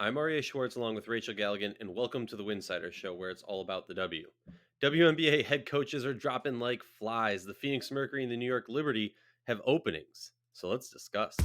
I'm Aryeh Schwartz along with Rachel Galligan, and welcome to the Winsidr Show, where it's all about the W. WNBA head coaches are dropping like flies. The Phoenix Mercury and the New York Liberty have openings. So let's discuss.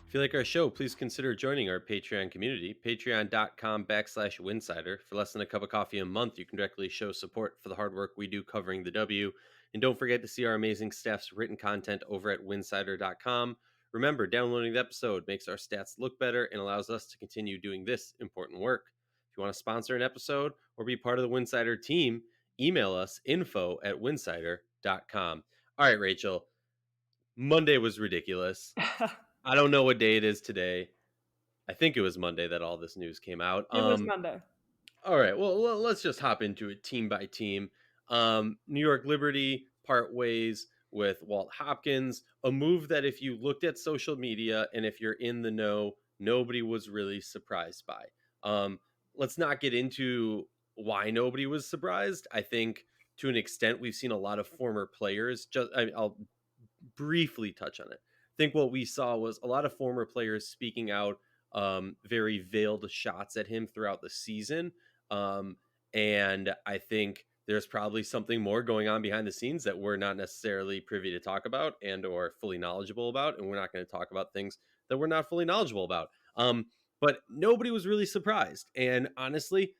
If you like our show, please consider joining our Patreon community, patreon.com/Winsidr. For less than a cup of coffee a month, you can directly show support for the hard work we do covering the W. And don't forget to see our amazing staff's written content over at winsidr.com. Remember, downloading the episode makes our stats look better and allows us to continue doing this important work. If you want to sponsor an episode or be part of the Winsidr team, email us info@winsidr.com. All right, Rachel. Monday was ridiculous. I don't know what day it is today. I think it was Monday that all this news came out. It was Monday. All right. Well, let's just hop into it team by team. New York Liberty part ways with Walt Hopkins, a move that if you looked at social media and if you're in the know, nobody was really surprised by. Let's not get into why nobody was surprised. I think to an extent we've seen a lot of former players. I'll briefly touch on it. I think what we saw was a lot of former players speaking out very veiled shots at him throughout the season. And I think there's probably something more going on behind the scenes that we're not necessarily privy to talk about and or fully knowledgeable about. And we're not going to talk about things that we're not fully knowledgeable about. But nobody was really surprised. And honestly,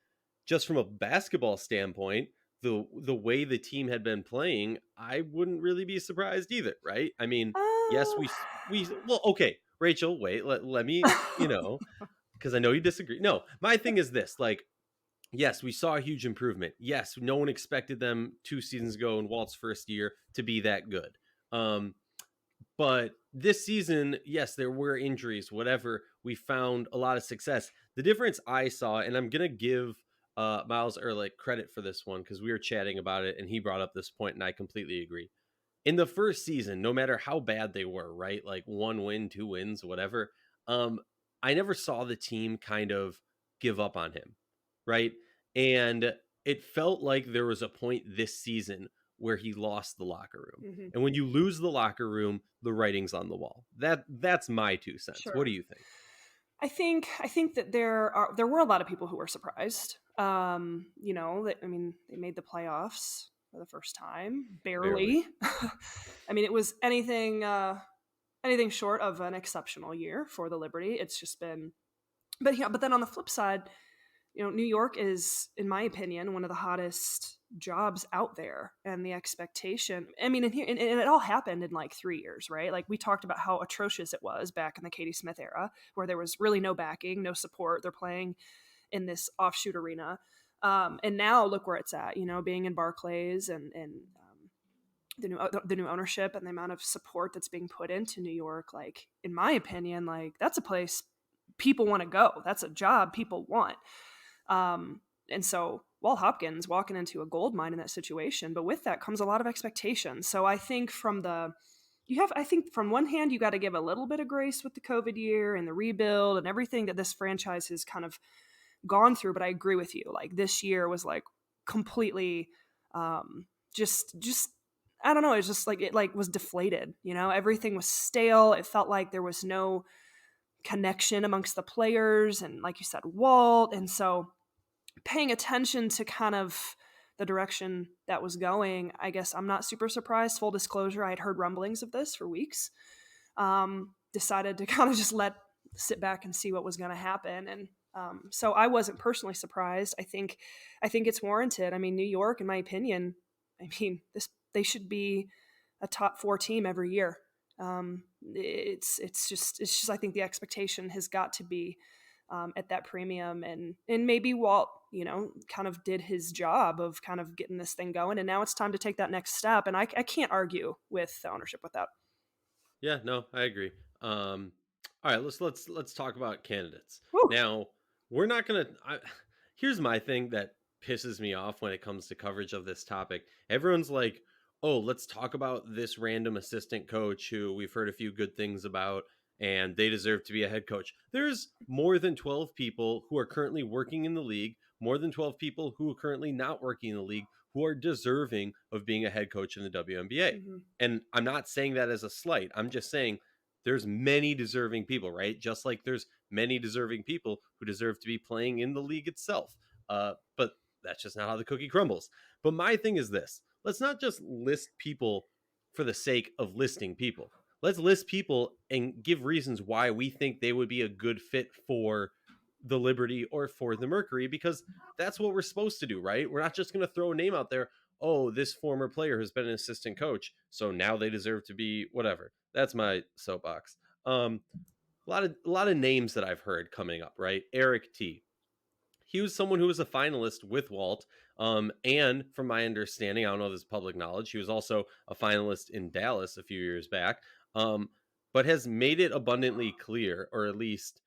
just from a basketball standpoint, the way the team had been playing, I wouldn't really be surprised either, right? I mean, yes, we well, okay, Rachel, wait, let me, because I know you disagree. No, my thing is this, like, yes, we saw a huge improvement. Yes, no one expected them 2 seasons ago in Walt's first year to be that good. But this season, yes, there were injuries, whatever. We found a lot of success. The difference I saw, and I'm going to give Miles Ehrlich credit for this one because we were chatting about it and he brought up this point and I completely agree. In the first season, no matter how bad they were, right? Like 1 win, 2 wins, whatever. I never saw the team kind of give up on him, right? And it felt like there was a point this season where he lost the locker room. Mm-hmm. And when you lose the locker room, the writing's on the wall. That's my 2 cents. Sure. What do you think? I think that there were a lot of people who were surprised. They made the playoffs for the first time, barely. I mean, it was anything short of an exceptional year for the Liberty. It's just been, but then on the flip side, New York is, in my opinion, one of the hottest jobs out there, and the expectation. I mean, and it all happened in like 3 years, right? Like we talked about how atrocious it was back in the Katie Smith era, where there was really no backing, no support. They're playing in this offshoot arena, and now look where it's at. Being in Barclays and the new ownership and the amount of support that's being put into New York. Like, in my opinion, like that's a place people want to go. That's a job people want. And so Walt Hopkins walking into a gold mine in that situation, but with that comes a lot of expectation. So I think from one hand, you got to give a little bit of grace with the COVID year and the rebuild and everything that this franchise has kind of gone through. But I agree with you. Like this year was like completely, just, I don't know. It's just like, it like was deflated, everything was stale. It felt like there was no connection amongst the players. And like you said, Walt. And so paying attention to kind of the direction that was going, I guess I'm not super surprised. Full disclosure, I had heard rumblings of this for weeks. Decided to kind of just sit back and see what was going to happen. And so I wasn't personally surprised. I think it's warranted. I mean, New York, in my opinion, they should be a top 4 team every year. It's just I think the expectation has got to be at that premium, and maybe Walt, kind of did his job of kind of getting this thing going, and now it's time to take that next step. And I can't argue with the ownership with that. Yeah, no, I agree. All right, let's talk about candidates. Woo. Now, we're not gonna. Here's my thing that pisses me off when it comes to coverage of this topic. Everyone's like, oh, let's talk about this random assistant coach who we've heard a few good things about and they deserve to be a head coach. There's more than 12 people who are currently working in the league, more than 12 people who are currently not working in the league who are deserving of being a head coach in the WNBA. Hmm. And I'm not saying that as a slight. I'm just saying there's many deserving people, right? Just like there's many deserving people who deserve to be playing in the league itself. But that's just not how the cookie crumbles. But my thing is this: let's not just list people for the sake of listing people. Let's list people and give reasons why we think they would be a good fit for the Liberty or for the Mercury, because that's what we're supposed to do, right? We're not just going to throw a name out there. Oh, this former player has been an assistant coach, so now they deserve to be whatever. That's my soapbox. A lot of names that I've heard coming up, right? Eric T. He was someone who was a finalist with Walt. And from my understanding, I don't know if this is public knowledge, he was also a finalist in Dallas a few years back, um, but has made it abundantly clear, or at least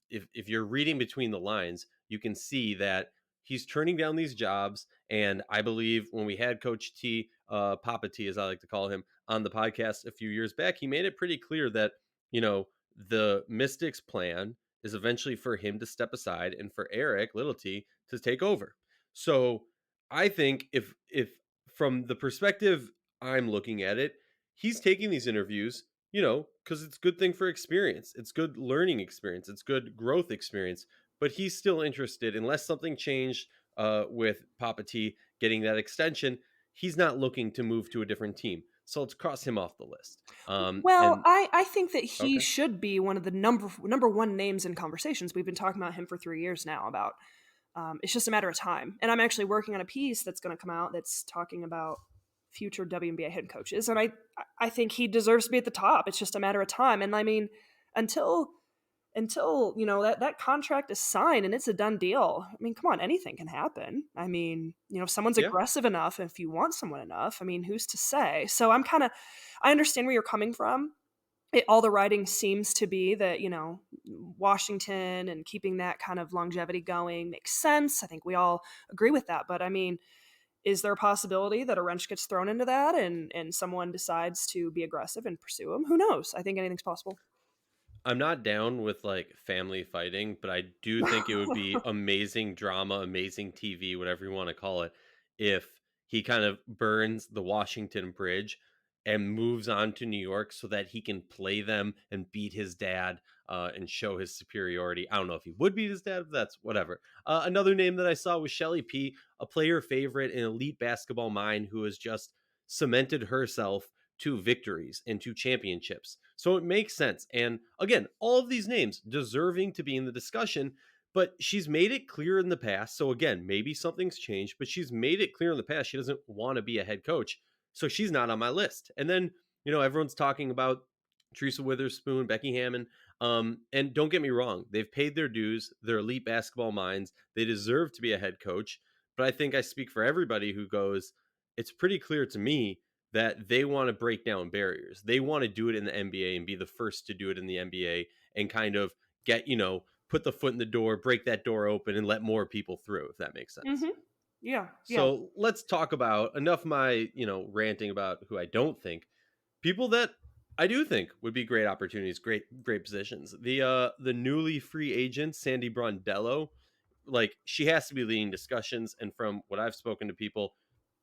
if you're reading between the lines, you can see that he's turning down these jobs. And I believe when we had Coach T, Papa T, as I like to call him, on the podcast a few years back, he made it pretty clear that, you know, the Mystics plan is eventually for him to step aside and for Eric Little T to take over. So I think if from the perspective I'm looking at it, he's taking these interviews, because it's a good thing for experience. It's good learning experience. It's good growth experience. But he's still interested, unless something changed with Papa T getting that extension. He's not looking to move to a different team. So let's cross him off the list. Well, And I think that he okay, should be one of the number one names in conversations. We've been talking about him for 3 years now. About it's just a matter of time. And I'm actually working on a piece that's going to come out that's talking about future WNBA head coaches, and I think he deserves to be at the top. It's just a matter of time. And I mean, until that contract is signed and it's a done deal, I mean, come on, anything can happen. I mean, if someone's yeah, aggressive enough, if you want someone enough, I mean, who's to say? So I understand where you're coming from. All the writing seems to be that Washington and keeping that kind of longevity going makes sense. I think we all agree with that. But I mean, is there a possibility that a wrench gets thrown into that and someone decides to be aggressive and pursue him? Who knows? I think anything's possible. I'm not down with like family fighting, but I do think it would be amazing drama, amazing TV, whatever you want to call it, if he kind of burns the Washington Bridge and moves on to New York so that he can play them and beat his dad and show his superiority. I don't know if he would beat his dad, but that's whatever. Another name that I saw was Shelly P, a player favorite, an elite basketball mind who has just cemented herself to victories and to championships. So it makes sense. And again, all of these names deserving to be in the discussion, but she's made it clear in the past. So again, maybe something's changed, but she's made it clear in the past she doesn't want to be a head coach. So she's not on my list. And then, everyone's talking about Teresa Witherspoon, Becky Hammon. And don't get me wrong, they've paid their dues. They're elite basketball minds. They deserve to be a head coach. But I think I speak for everybody who goes, it's pretty clear to me that they want to break down barriers. They want to do it in the NBA and be the first to do it in the NBA and kind of get, put the foot in the door, break that door open and let more people through, if that makes sense. Mm-hmm. Yeah, yeah. So let's talk about enough of my, ranting about who I don't think, people that I do think would be great opportunities, great positions. The newly free agent, Sandy Brondello, like she has to be leading discussions. And from what I've spoken to people,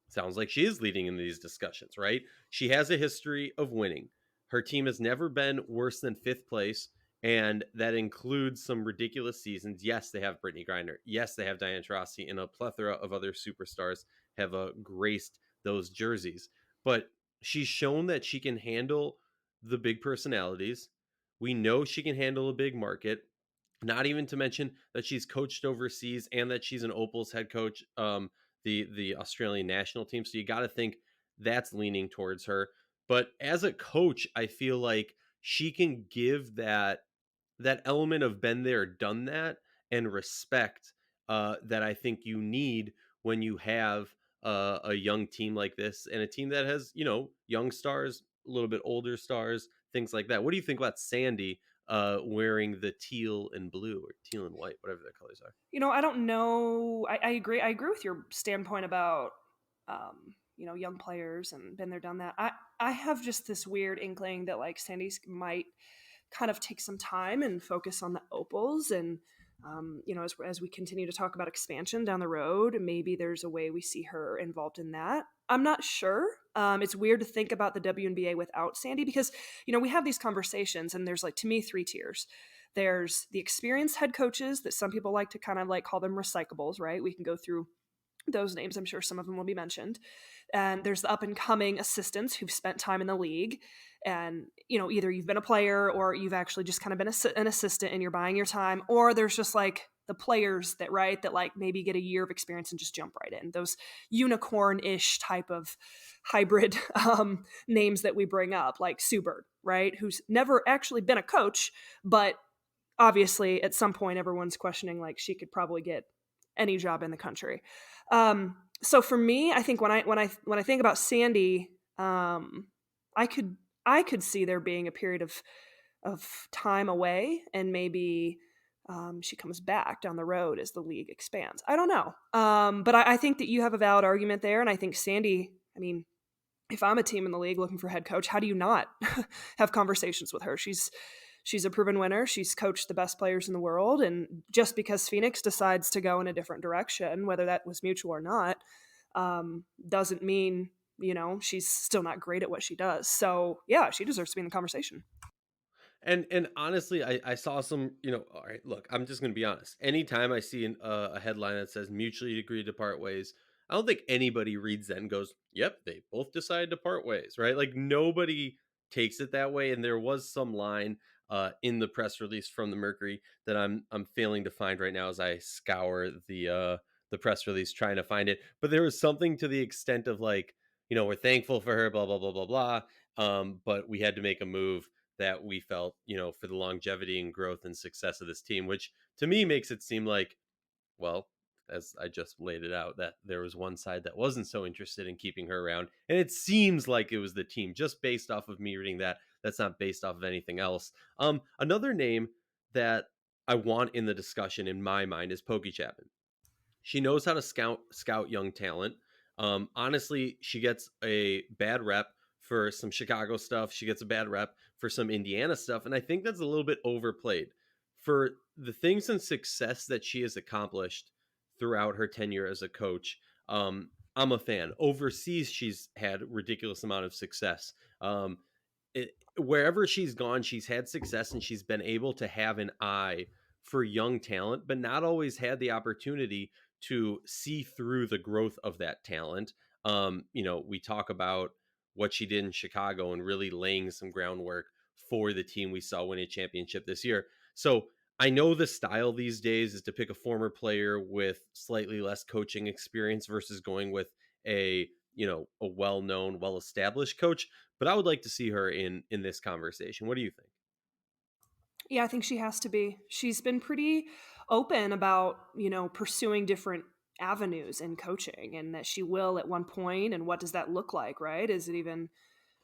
sounds like she is leading in these discussions, right? She has a history of winning. Her team has never been worse than fifth place, and that includes some ridiculous seasons. Yes, they have Brittany Griner. Yes, they have Diana Taurasi, and a plethora of other superstars have graced those jerseys. But she's shown that she can handle the big personalities. We know she can handle a big market. Not even to mention that she's coached overseas and that she's an Opals head coach. The Australian national team. So you got to think that's leaning towards her. But as a coach, I feel like she can give that element of been there, done that, and respect that I think you need when you have a young team like this and a team that has young stars, a little bit older stars, things like that. What do you think about Sandy wearing the teal and blue or teal and white, whatever their colors are? I don't know. I agree. I agree with your standpoint about, young players and been there, done that. I have just this weird inkling that like Sandy might kind of take some time and focus on the opals and as we continue to talk about expansion down the road, maybe there's a way we see her involved in that. I'm not sure. It's weird to think about the WNBA without Sandy because we have these conversations and there's like, to me, three tiers. There's the experienced head coaches that some people like to kind of like call them recyclables, right? We can go through those names. I'm sure some of them will be mentioned. And there's the up and coming assistants who've spent time in the league. And, either you've been a player or you've actually just kind of been an assistant and you're buying your time. Or there's just like the players that like maybe get a year of experience and just jump right in. Those unicorn-ish type of hybrid names that we bring up, like Sue Bird, right? Who's never actually been a coach, but obviously at some point everyone's questioning like she could probably get any job in the country. So for me, I think when I think about Sandy, I could see there being a period of time away, and maybe she comes back down the road as the league expands. I don't know, but I think that you have a valid argument there, and I think Sandy. I mean, if I'm a team in the league looking for head coach, how do you not have conversations with her? She's a proven winner. She's coached the best players in the world. And just because Phoenix decides to go in a different direction, whether that was mutual or not, doesn't mean, she's still not great at what she does. So yeah, she deserves to be in the conversation. And honestly, I saw some, all right, look, I'm just going to be honest. Anytime I see a headline that says mutually agreed to part ways, I don't think anybody reads that and goes, yep, they both decided to part ways, right? Like nobody takes it that way. And there was some line in the press release from the Mercury that I'm failing to find right now as I scour the press release trying to find it. But there was something to the extent of like, we're thankful for her, blah, blah, blah, blah, blah. But we had to make a move that we felt, for the longevity and growth and success of this team, which to me makes it seem like, well, as I just laid it out, that there was one side that wasn't so interested in keeping her around. And it seems like it was the team, just based off of me reading that. That's not based off of anything else. Another name that I want in the discussion in my mind is Pokey Chapman. She knows how to scout young talent. Honestly, she gets a bad rep for some Chicago stuff. She gets a bad rep for some Indiana stuff, and I think that's a little bit overplayed. For the things and success that she has accomplished throughout her tenure as a coach, I'm a fan. Overseas, she's had ridiculous amount of success. Wherever she's gone, she's had success, and she's been able to have an eye for young talent, but not always had the opportunity to see through the growth of that talent. We talk about what she did in Chicago and really laying some groundwork for the team we saw win a championship this year. So I know the style these days is to pick a former player with slightly less coaching experience versus going with a well-known, well-established coach, but I would like to see her in this conversation. What do you think? Yeah, I think she has to be. She's been pretty open about, pursuing different avenues in coaching and that she will at one point. And what does that look like, right? Is it even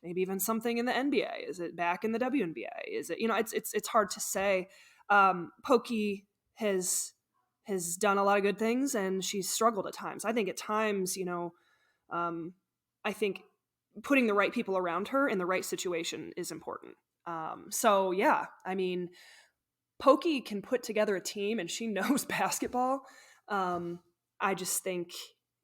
maybe even something in the NBA? Is it back in the WNBA? Is it, it's hard to say. Pokey has done a lot of good things and she's struggled at times. I think at times, I think putting the right people around her in the right situation is important. So yeah, I mean, Pokey can put together a team and she knows basketball. I just think,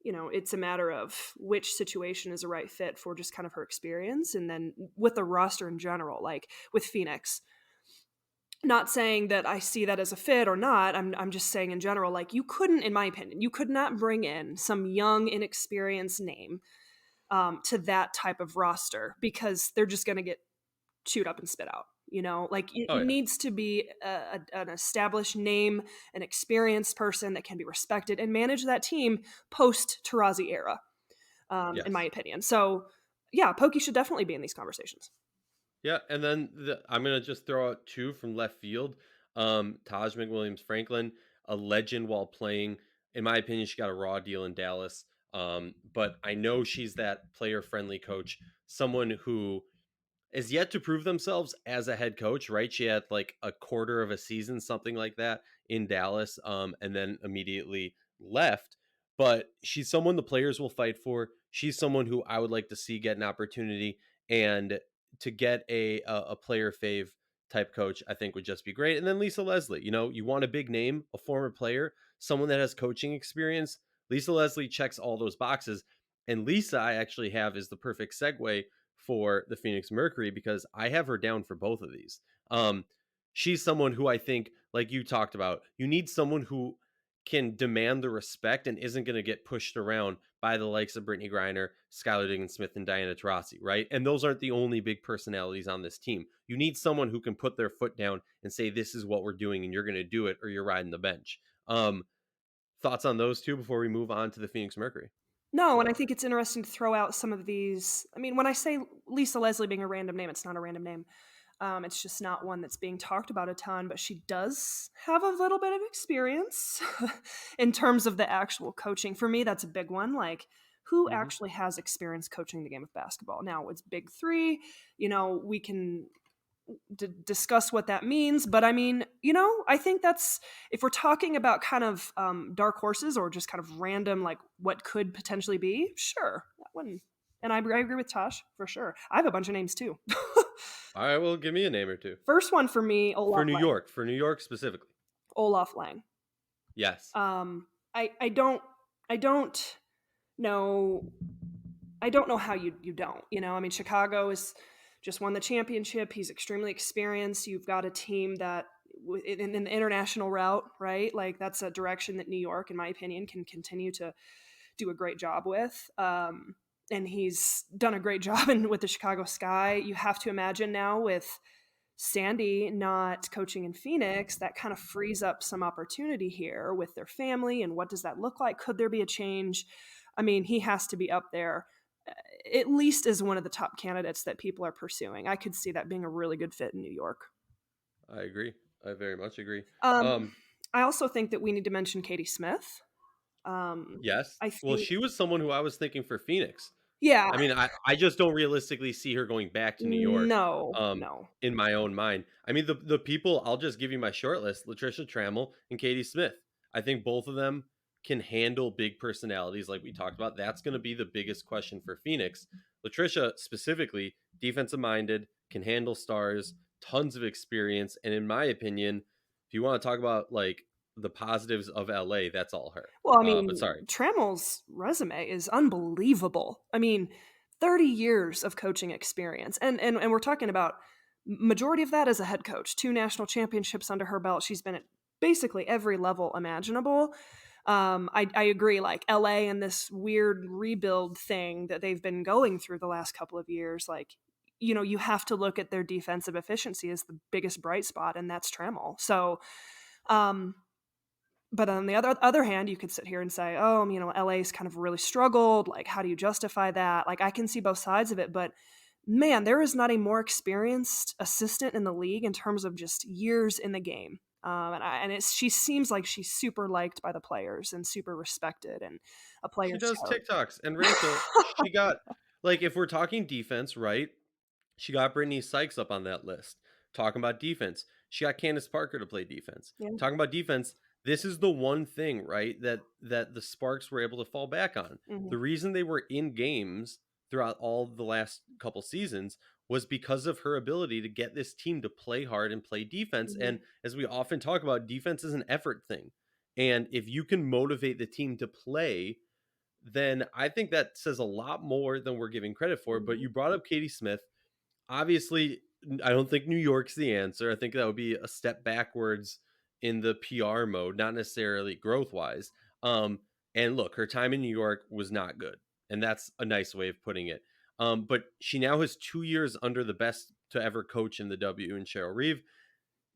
it's a matter of which situation is a right fit for just kind of her experience. And then with the roster in general, like with Phoenix, not saying that I see that as a fit or not. I'm just saying in general, like you couldn't, in my opinion, you could not bring in some young, inexperienced name to that type of roster because they're just going to get chewed up and spit out. Like Oh it yeah. needs to be an established name, an experienced person that can be respected and manage that team post Tarazi era, in my Yes. opinion. So yeah, Pokey should definitely be in these conversations. Yeah, and then I'm gonna just throw out two from left field. Taj McWilliams Franklin, a legend while playing. In my opinion, she got a raw deal in Dallas. But I know she's that player friendly coach, someone who is yet to prove themselves as a head coach, right? She had like a quarter of a season, something like that, in Dallas, and then immediately left. But she's someone the players will fight for. she's someone who I would like to see get an opportunity, and to get a player fave type coach, I think would just be great. And then Lisa Leslie, you want a big name, a former player, someone that has coaching experience. Lisa Leslie checks all those boxes. And Lisa, I actually have is the perfect segue for the Phoenix Mercury, because I have her down for both of these. Um, she's someone who I think, like you talked about, you need someone who can demand the respect and isn't going to get pushed around by the likes of Brittany Griner, Skylar Diggins-Smith, and Diana Taurasi, right? And those aren't the only big personalities on this team. You need someone who can put their foot down and say, this is what we're doing, and you're going to do it, or you're riding the bench. Thoughts on those two before we move on to the Phoenix Mercury? No, and I think it's interesting to throw out some of these. I mean, when I say Lisa Leslie being a random name, it's not a random name. It's just not one that's being talked about a ton, but she does have a little bit of experience in terms of the actual coaching. For me, that's a big one. Like, who Mm-hmm. actually has experience coaching the game of basketball? Now, it's big three. We can discuss what that means, but I mean, I think that's, if we're talking about kind of dark horses or just kind of random, like what could potentially be, sure, that one. And I agree with Tosh for sure. I have a bunch of names too. All right, well, give me a name or two. First one for me, For New York specifically. Olaf Lang. Yes. I don't know. I don't know how you don't. I mean, Chicago is just won the championship. He's extremely experienced. You've got a team that in the international route, right? Like, that's a direction that New York, in my opinion, can continue to do a great job with. And he's done a great job with the Chicago Sky. You have to imagine now with Sandy not coaching in Phoenix, that kind of frees up some opportunity here with their family. And what does that look like? Could there be a change? I mean, he has to be up there, at least as one of the top candidates that people are pursuing. I could see that being a really good fit in New York. I agree. I very much agree. I also think that we need to mention Katie Smith. Yes. I Well, think, she was someone who I was thinking for Phoenix. yeah, I mean, I just don't realistically see her going back to New York. no. In my own mind. I mean, the people, I'll just give you my short list: Latricia, Trammell, and Katie Smith. I think both of them can handle big personalities like we talked about. That's going to be the biggest question for Phoenix. Latricia specifically, defensive minded, can handle stars, tons of experience, and in my opinion, if you want to talk about like the positives of LA, that's all her. Well, I But mean, sorry. Trammell's resume is unbelievable. I mean, 30 years of coaching experience. And we're talking about majority of that as a head coach, 2 national championships under her belt. She's been at basically every level imaginable. I agree, like LA and this weird rebuild thing that they've been going through the last couple of years, like, you have to look at their defensive efficiency as the biggest bright spot, and that's Trammell. So, but on the other hand, you could sit here and say, oh, LA's kind of really struggled. Like, how do you justify that? Like, I can see both sides of it, but man, there is not a more experienced assistant in the league in terms of just years in the game. She seems like she's super liked by the players and super respected and a She player's does tout. TikToks. And Rachel, she got, like, if we're talking defense, right? She got Brittany Sykes up on that list. Talking about defense, she got Candace Parker to play defense. Yeah. Talking about defense, this is the one thing, right, that the Sparks were able to fall back on. Mm-hmm. The reason they were in games throughout all the last couple seasons was because of her ability to get this team to play hard and play defense. Mm-hmm. And as we often talk about, defense is an effort thing. And if you can motivate the team to play, then I think that says a lot more than we're giving credit for. But you brought up Katie Smith. Obviously, I don't think New York's the answer. I think that would be a step backwards in the PR mode, not necessarily growth wise. And look, her time in New York was not good, and that's a nice way of putting it. But she now has 2 years under the best to ever coach in the W in Cheryl Reeve.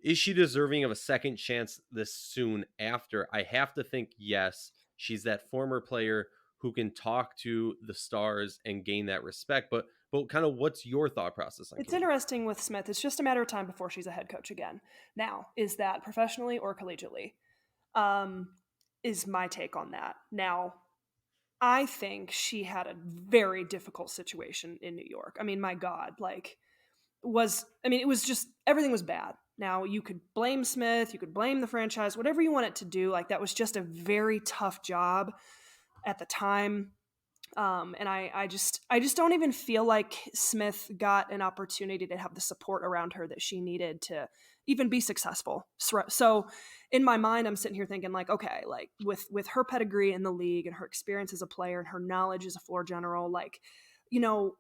Is she deserving of a second chance this soon after? I have to think yes. She's that former player who can talk to the stars and gain that respect. But kind of what's your thought process on It's Katie? interesting with Smith. It's just a matter of time before she's a head coach again. Now, is that professionally or collegiately? Is my take on that. Now, I think she had a very difficult situation in New York. I mean, my God, it was just, everything was bad. Now, you could blame Smith, you could blame the franchise, whatever you want it to do. Like, that was just a very tough job at the time. And I just don't even feel like Smith got an opportunity to have the support around her that she needed to even be successful. So in my mind, I'm sitting here thinking like, okay, like with her pedigree in the league and her experience as a player and her knowledge as a floor general, like, you know,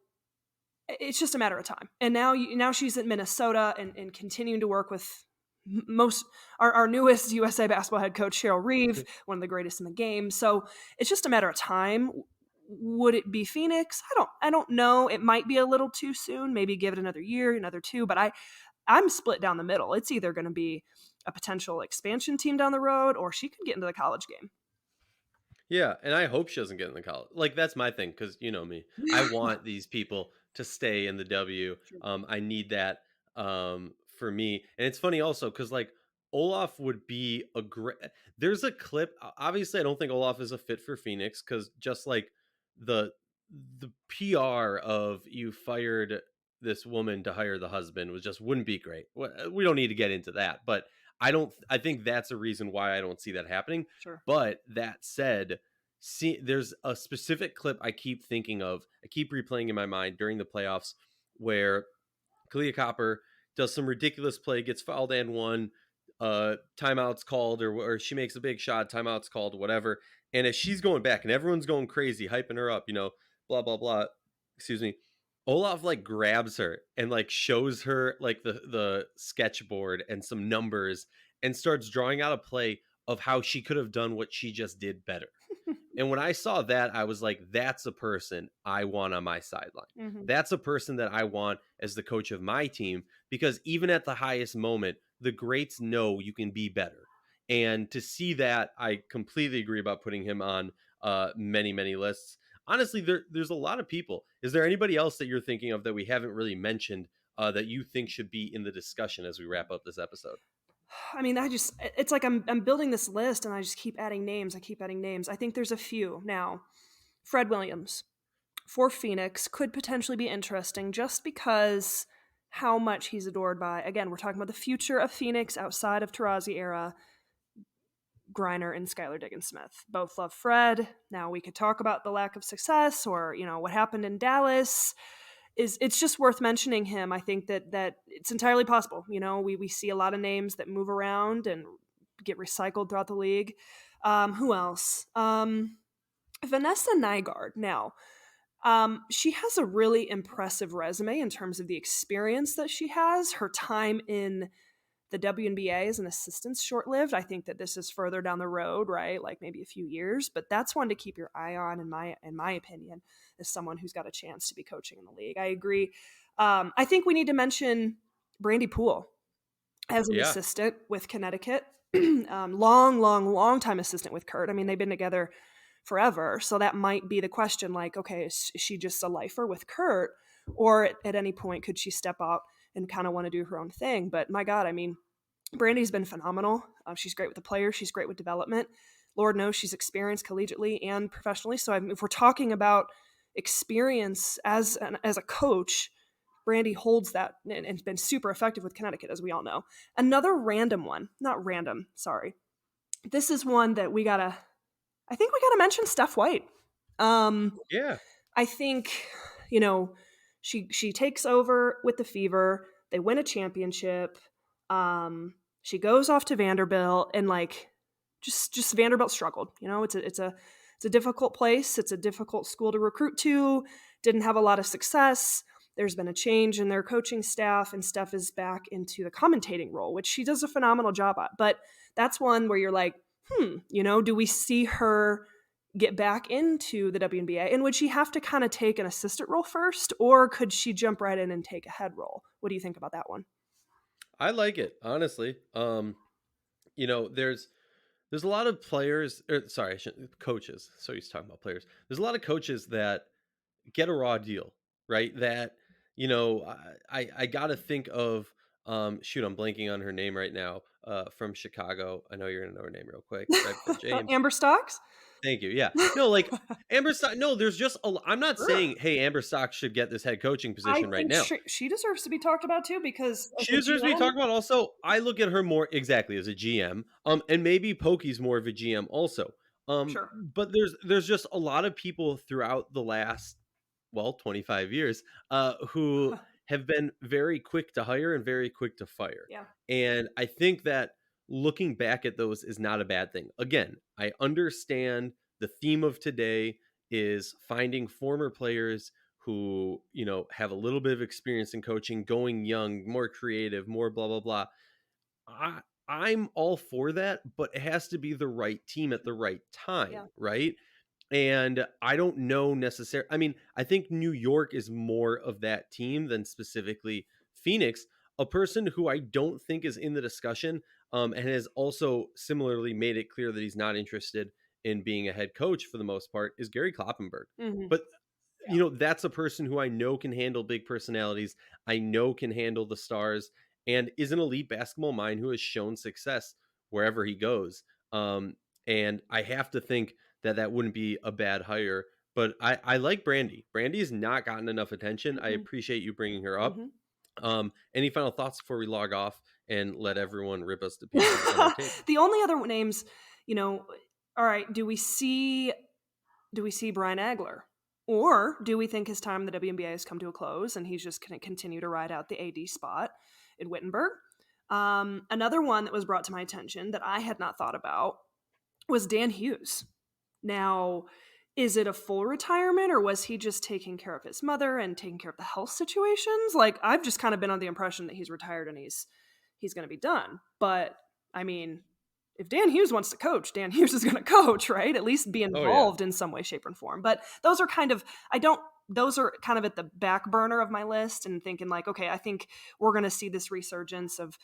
it's just a matter of time. And now she's at Minnesota and continuing to work with most our newest USA basketball head coach, Cheryl Reeve, one of the greatest in the game. So it's just a matter of time. Would it be Phoenix? I don't know. It might be a little too soon. Maybe give it another year, another two. But I'm split down the middle. It's either going to be a potential expansion team down the road, or she could get into the college game. Yeah, and I hope she doesn't get in the college. Like that's my thing because you know me. I want these people to stay in the W. Sure. I need that for me. And it's funny also because like Olaf would be a great. There's a clip. Obviously, I don't think Olaf is a fit for Phoenix because just like the the PR of you fired this woman to hire the husband was just wouldn't be great. We don't need to get into that, but I don't. I think that's a reason why I don't see that happening. Sure. But that said, see, there's a specific clip I keep thinking of. I keep replaying in my mind during the playoffs where Kalia Copper does some ridiculous play, gets fouled and one, timeouts called, or she makes a big shot, timeouts called, whatever. And as she's going back and everyone's going crazy, hyping her up, you know, blah blah blah. Excuse me. Olaf like grabs her and like shows her like the sketchboard and some numbers and starts drawing out a play of how she could have done what she just did better. And when I saw that, I was like, that's a person I want on my sideline. Mm-hmm. That's a person that I want as the coach of my team, because even at the highest moment, the greats know you can be better. And to see that, I completely agree about putting him on many, many lists. Honestly, there's a lot of people. Is there anybody else that you're thinking of that we haven't really mentioned that you think should be in the discussion as we wrap up this episode? I mean, it's like I'm building this list and I just keep adding names. I keep adding names. I think there's a few now. Fred Williams for Phoenix could potentially be interesting just because how much he's adored by, again, we're talking about the future of Phoenix outside of Tarazi era, Griner and Skylar Diggins-Smith. Both love Fred. Now we could talk about the lack of success or, you know, what happened in Dallas. It's just worth mentioning him. I think that it's entirely possible. You know, we see a lot of names that move around and get recycled throughout the league. Who else? Vanessa Nygaard. Now, she has a really impressive resume in terms of the experience that she has. Her time in the WNBA as an assistant's short-lived. I think that this is further down the road, right? Like maybe a few years, but that's one to keep your eye on, in my opinion, as someone who's got a chance to be coaching in the league. I agree. I think we need to mention Brandy Poole as an assistant with Connecticut. Long time assistant with Kurt. I mean, they've been together forever, so that might be the question. Like, okay, is she just a lifer with Kurt, or at any point could she step out and kind of want to do her own thing? But my God, I mean, Brandy's been phenomenal. She's great with the players. She's great with development. Lord knows she's experienced collegiately and professionally. So if we're talking about experience as a coach, Brandy holds that and has been super effective with Connecticut, as we all know. Another random one, not random, sorry. This is one that I think we got to mention Steph White. I think, you know, she takes over with the Fever. They win a championship. She goes off to Vanderbilt, and like just Vanderbilt struggled. You know, it's a difficult place. It's a difficult school to recruit to. Didn't have a lot of success. There's been a change in their coaching staff, and Steph is back into the commentating role, which she does a phenomenal job at. But that's one where you're like, you know, do we see her get back into the WNBA? And would she have to kind of take an assistant role first, or could she jump right in and take a head role? What do you think about that one? I like it, honestly. You know, there's a lot of players, coaches. So he's talking about players. There's a lot of coaches that get a raw deal, right? That, you know, I got to think of, shoot, I'm blanking on her name right now, from Chicago. I know you're going to know her name real quick. Right? James. Amber Stocks? Thank you. Yeah. No, like Amber Stock. No, there's just I'm not saying, hey, Amber Stock should get this head coaching position right now. She deserves to be talked about too, because she deserves to be talked about. Also, I look at her more exactly as a GM. And maybe Pokey's more of a GM also. Sure. But there's just a lot of people throughout the last, well, 25 years, who have been very quick to hire and very quick to fire. Yeah. And I think that looking back at those is not a bad thing. Again, I understand the theme of today is finding former players who, have a little bit of experience in coaching, going young, more creative, more blah blah blah. I'm all for that, but it has to be the right team at the right time, Yeah. right? And I don't know necessarily. I mean, I think New York is more of that team than specifically Phoenix. A person who I don't think is in the discussion, and has also similarly made it clear that he's not interested in being a head coach for the most part, is Gary Kloppenberg. Hmm. But Yeah. that's a person who I know can handle big personalities. I know can handle the stars and is an elite basketball mind who has shown success wherever he goes. Um, and I have to think that that wouldn't be a bad hire. But I like Brandy. Brandy has not gotten enough attention. I Hmm. appreciate you bringing her up. Hmm. Any final thoughts before we log off and let everyone rip us to pieces on our take? The only other names, you know, all right, do we see Brian Agler? Or do we think his time in the WNBA has come to a close and he's just going to continue to ride out the AD spot in Wittenberg? Another one that was brought to my attention that I had not thought about was Dan Hughes. Now, is it a full retirement or was he just taking care of his mother and taking care of the health situations? Like, I've just kind of been on the impression that he's retired and he's going to be done. But I mean, if Dan Hughes wants to coach, Dan Hughes is going to coach, right? At least be Oh yeah. involved in some way, shape, or form. But those are kind of, I don't, those are kind of at the back burner of my list and thinking like, okay, I think we're going to see this resurgence of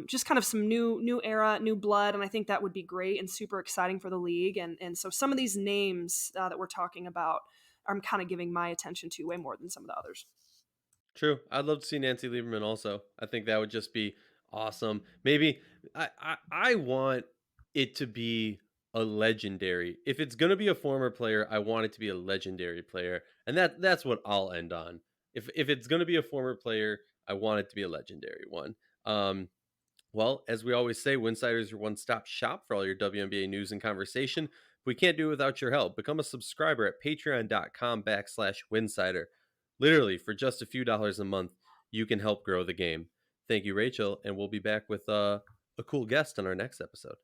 just kind of some new era, new blood, and I think that would be great and super exciting for the league. And so some of these names that we're talking about, I'm kind of giving my attention to way more than some of the others. True. I'd love to see Nancy Lieberman also. I think that would just be awesome. Maybe I want it to be a legendary. If it's gonna be a former player, I want it to be a legendary player. And that's what I'll end on. If it's gonna be a former player, I want it to be a legendary one. Um well, as we always say, Winsidr is your one stop shop for all your WNBA news and conversation. We can't do it without your help. Become a subscriber at patreon.com/Winsidr. Literally, for just a few dollars a month, you can help grow the game. Thank you, Rachel, and we'll be back with a cool guest on our next episode.